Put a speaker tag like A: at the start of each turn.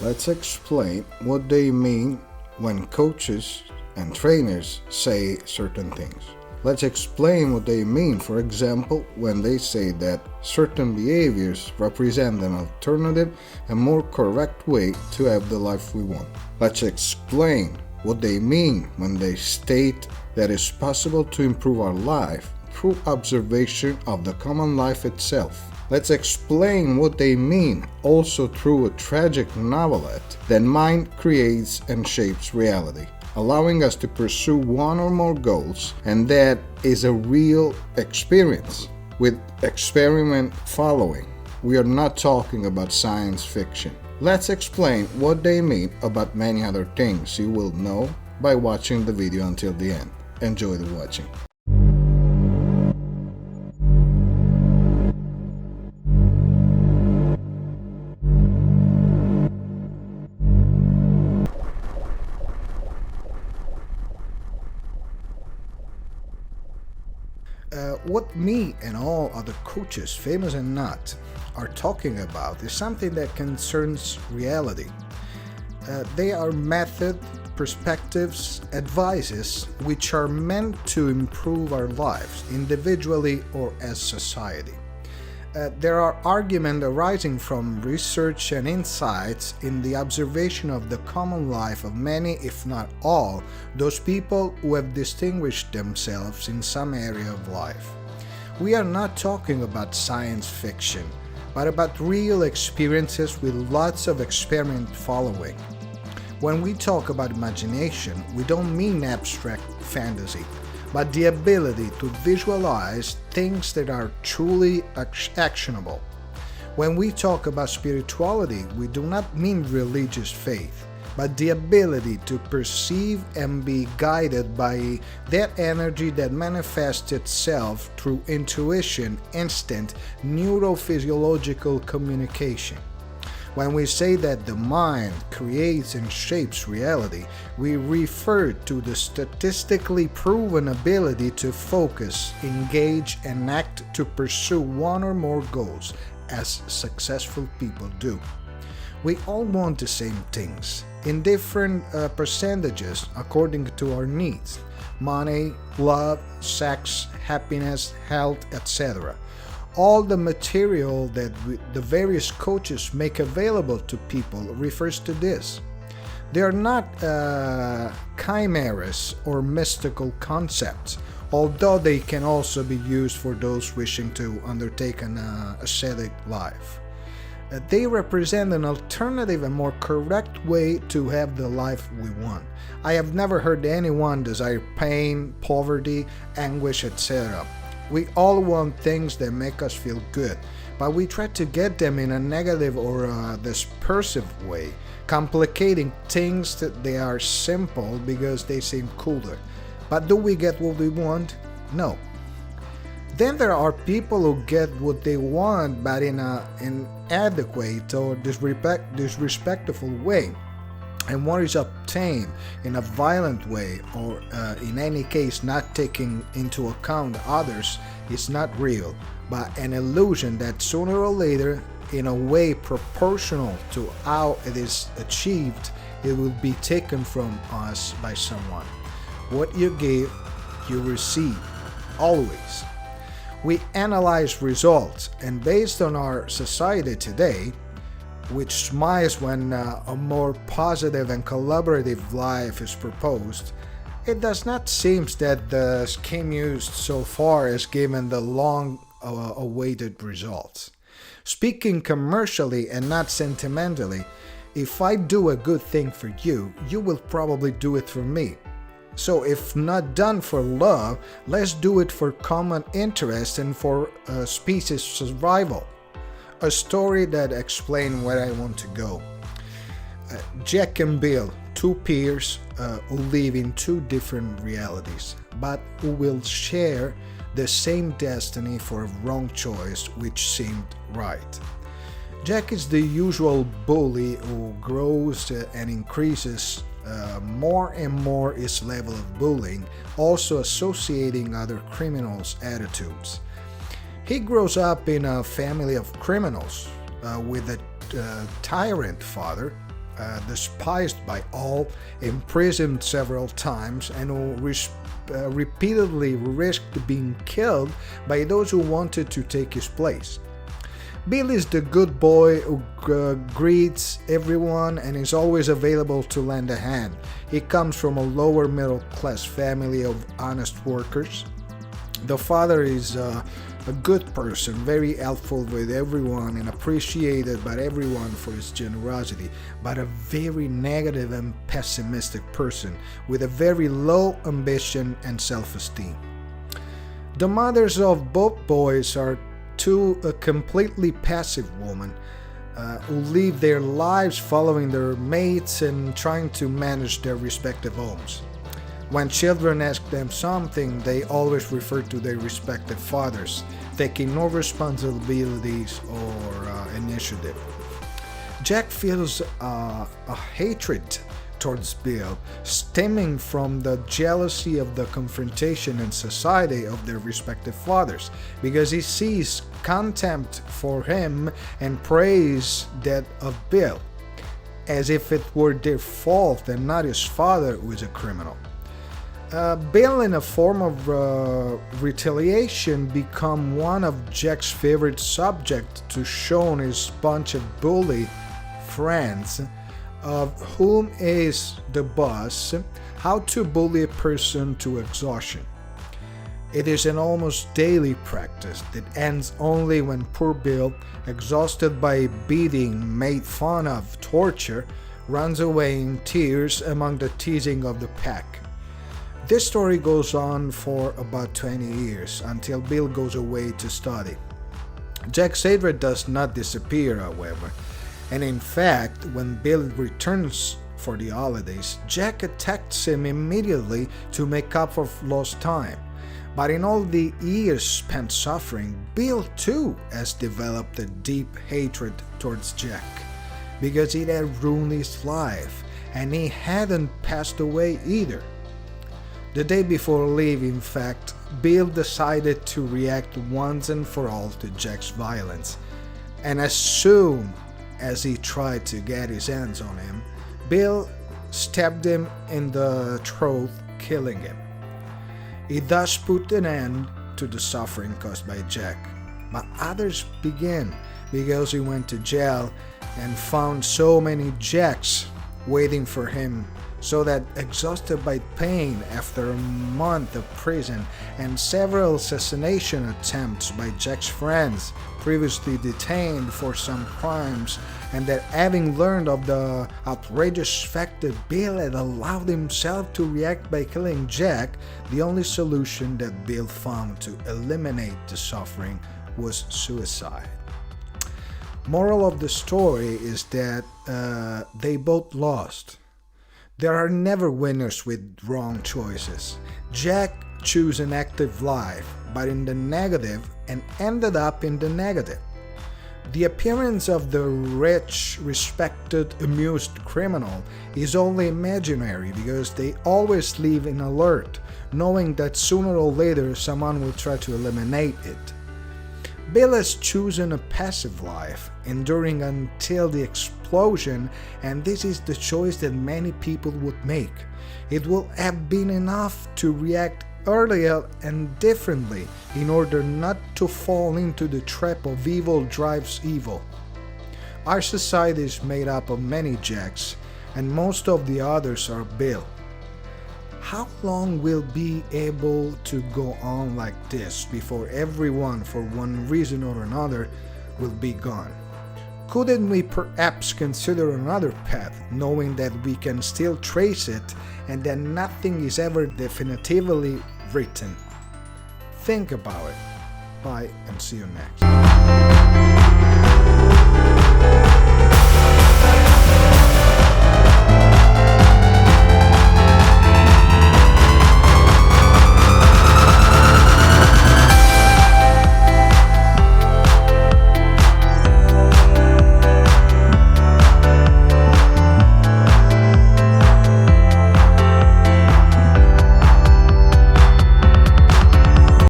A: Let's explain what they mean when coaches and trainers say certain things. Let's explain what they mean, for example, when they say that certain behaviors represent an alternative and more correct way to have the life we want. Let's explain what they mean when they state that it's possible to improve our life through observation of the common life itself. Let's explain what they mean also through a tragic novelette that mind creates and shapes reality, allowing us to pursue one or more goals, and that is a real experience with experiment following. We are not talking about science fiction. Let's explain what they mean about many other things you will know by watching the video until the end. Enjoy the watching. What me and all other coaches, famous and not, are talking about is something that concerns reality. They are method, perspectives, advices which are meant to improve our lives individually or as society. There are arguments arising from research and insights in the observation of the common life of many, if not all, those people who have distinguished themselves in some area of life. We are not talking about science fiction, but about real experiences with lots of experiment following. When we talk about imagination, we don't mean abstract fantasy, but the ability to visualize things that are truly actionable. When we talk about spirituality, we do not mean religious faith, but the ability to perceive and be guided by that energy that manifests itself through intuition, instant, neurophysiological communication. When we say that the mind creates and shapes reality, we refer to the statistically proven ability to focus, engage, and act to pursue one or more goals, as successful people do. We all want the same things, in different percentages according to our needs: money, love, sex, happiness, health, etc. All the material that the various coaches make available to people refers to this. They are not chimeras or mystical concepts, although they can also be used for those wishing to undertake an ascetic life. They represent an alternative and more correct way to have the life we want. I have never heard anyone desire pain, poverty, anguish, etc. We all want things that make us feel good, but we try to get them in a negative or dispersive way, complicating things that they are simple because they seem cooler. But do we get what we want? No. Then there are people who get what they want but in an inadequate or disrespectful way, and what is obtained in a violent way or in any case not taking into account others is not real, but an illusion that sooner or later, in a way proportional to how it is achieved, it will be taken from us by someone. What you give, you receive, always. We analyze results, and based on our society today, which smiles when a more positive and collaborative life is proposed, it does not seem that the scheme used so far has given the long-awaited results. Speaking commercially and not sentimentally, if I do a good thing for you, you will probably do it for me. So if not done for love, let's do it for common interest and for species survival. A story that explains where I want to go. Jack and Bill, two peers who live in two different realities, but who will share the same destiny for a wrong choice which seemed right. Jack is the usual bully who grows and increases more and more his level of bullying, also associating other criminals' attitudes. He grows up in a family of criminals with a tyrant father despised by all, imprisoned several times, and who repeatedly risked being killed by those who wanted to take his place. Bill is the good boy who greets everyone and is always available to lend a hand. He comes from a lower middle class family of honest workers. The father is a good person, very helpful with everyone and appreciated by everyone for his generosity, but a very negative and pessimistic person with a very low ambition and self-esteem. The mothers of both boys are two completely passive women who live their lives following their mates and trying to manage their respective homes. When children ask them something, they always refer to their respective fathers, taking no responsibilities or initiative. Jack feels a hatred towards Bill, stemming from the jealousy of the confrontation in society of their respective fathers, because he sees contempt for him and praise that of Bill, as if it were their fault and not his father who is a criminal. Bill, in a form of retaliation, become one of Jack's favorite subjects to show his bunch of bully friends, of whom is the boss, how to bully a person to exhaustion. It is an almost daily practice that ends only when poor Bill, exhausted by beating, made fun of, torture, runs away in tears among the teasing of the pack. This story goes on for about 20 years, until Bill goes away to study. Jack's hatred does not disappear, however, and in fact, when Bill returns for the holidays, Jack attacks him immediately to make up for lost time. But in all the years spent suffering, Bill too has developed a deep hatred towards Jack, because it had ruined his life, and he hadn't passed away either. The day before leave, in fact, Bill decided to react once and for all to Jack's violence, and as soon as he tried to get his hands on him, Bill stabbed him in the throat, killing him. He thus put an end to the suffering caused by Jack, but others began because he went to jail and found so many Jacks waiting for him, so that, exhausted by pain after a month of prison and several assassination attempts by Jack's friends previously detained for some crimes, and that having learned of the outrageous fact that Bill had allowed himself to react by killing Jack, the only solution that Bill found to eliminate the suffering was suicide. Moral of the story is that they both lost. There are never winners with wrong choices. Jack chose an active life, but in the negative, and ended up in the negative. The appearance of the rich, respected, amused criminal is only imaginary because they always live in alert, knowing that sooner or later someone will try to eliminate it. Bill has chosen a passive life, enduring until the explosion, and this is the choice that many people would make. It would have been enough to react earlier and differently in order not to fall into the trap of evil drives evil. Our society is made up of many Jacks, and most of the others are Bill. How long will be able to go on like this before everyone, for one reason or another, will be gone? Couldn't we perhaps consider another path, knowing that we can still trace it and that nothing is ever definitively written? Think about it. Bye and see you next.